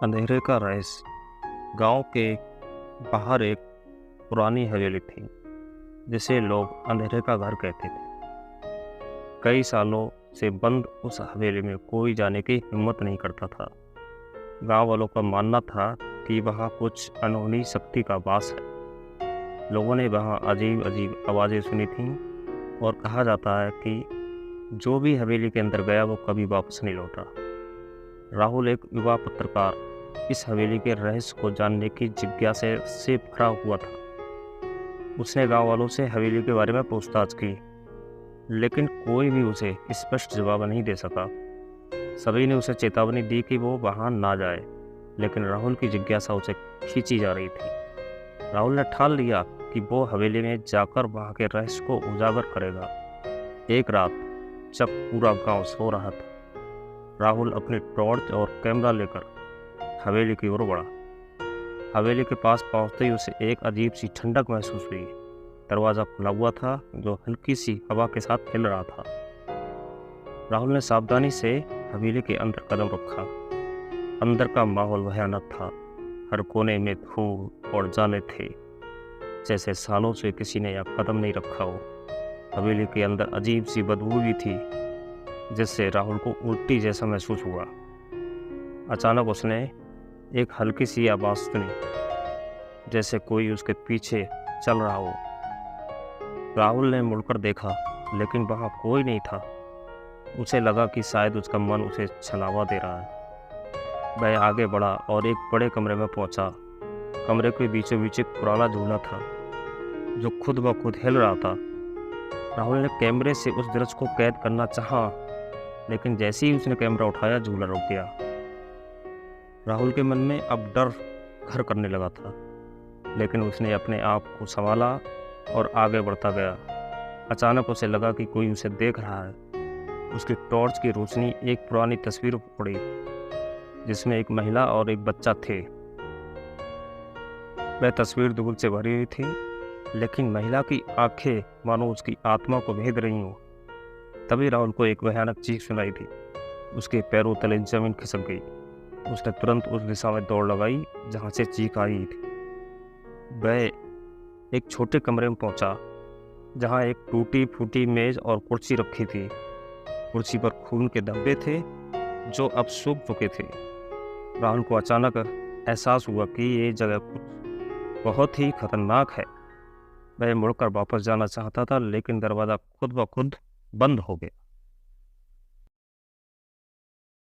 अंधेरे का रहस्य। गांव के बाहर एक पुरानी हवेली थी जिसे लोग अंधेरे का घर कहते थे। कई सालों से बंद उस हवेली में कोई जाने की हिम्मत नहीं करता था। गांव वालों का मानना था कि वहां कुछ अनहोनी शक्ति का वास है। लोगों ने वहां अजीब अजीब आवाज़ें सुनी थीं और कहा जाता है कि जो भी हवेली के अंदर गया वो कभी वापस नहीं लौटा। राहुल एक युवा पत्रकार इस हवेली के रहस्य को जानने की जिज्ञासा से भरा हुआ था। उसने गांव वालों से हवेली के बारे में पूछताछ की, लेकिन कोई भी उसे स्पष्ट जवाब नहीं दे सका। सभी ने उसे चेतावनी दी कि वो वहां ना जाए, लेकिन राहुल की जिज्ञासा उसे खींची जा रही थी। राहुल ने ठान लिया कि वो हवेली में जाकर वहां के रहस्य को उजागर करेगा। एक रात जब पूरा गांव सो रहा था, राहुल अपनी टॉर्च और कैमरा लेकर हवेली की ओर बढ़ा। हवेली के पास पहुंचते ही उसे एक अजीब सी ठंडक महसूस हुई। दरवाज़ा खुला हुआ था, जो हल्की सी हवा के साथ हिल रहा था। राहुल ने सावधानी से हवेली के अंदर कदम रखा। अंदर का माहौल भयानक था। हर कोने में धूल और जाले थे, जैसे सालों से किसी ने यहाँ कदम नहीं रखा हो। हवेली के अंदर अजीब सी बदबू भी थी, जिससे राहुल को उल्टी जैसा महसूस हुआ। अचानक उसने एक हल्की सी आवाज़ सुनी, जैसे कोई उसके पीछे चल रहा हो। राहुल ने मुड़कर देखा, लेकिन वहाँ कोई नहीं था। उसे लगा कि शायद उसका मन उसे छलावा दे रहा है। वह आगे बढ़ा और एक बड़े कमरे में पहुंचा। कमरे के बीचों बीच एक पुराना झूला था, जो खुद ब खुद हिल रहा था। राहुल ने कैमरे से उस दृश्य को कैद करना चाहा, लेकिन जैसे ही उसने कैमरा उठाया, झूला रुक गया। राहुल के मन में अब डर घर करने लगा था, लेकिन उसने अपने आप को संभाला और आगे बढ़ता गया। अचानक उसे लगा कि कोई उसे देख रहा है। उसकी टॉर्च की रोशनी एक पुरानी तस्वीर पर पड़ी, जिसमें एक महिला और एक बच्चा थे। वह तस्वीर धूल से भरी हुई थी, लेकिन महिला की आंखें मानो उसकी आत्मा को भेद रही हों। तभी राहुल को एक भयानक चीख सुनाई दी। उसके पैरों तले जमीन खिसक गई। उसने तुरंत उस दिशा में दौड़ लगाई जहां से चीख आई थी। वह एक छोटे कमरे में पहुंचा, जहां एक टूटी फूटी मेज और कुर्सी रखी थी। कुर्सी पर खून के धब्बे थे, जो अब सूख चुके थे। राहुल को अचानक एहसास हुआ कि ये जगह कुछ बहुत ही खतरनाक है। वह मुड़कर वापस जाना चाहता था, लेकिन दरवाज़ा खुद ब खुद बंद हो गया।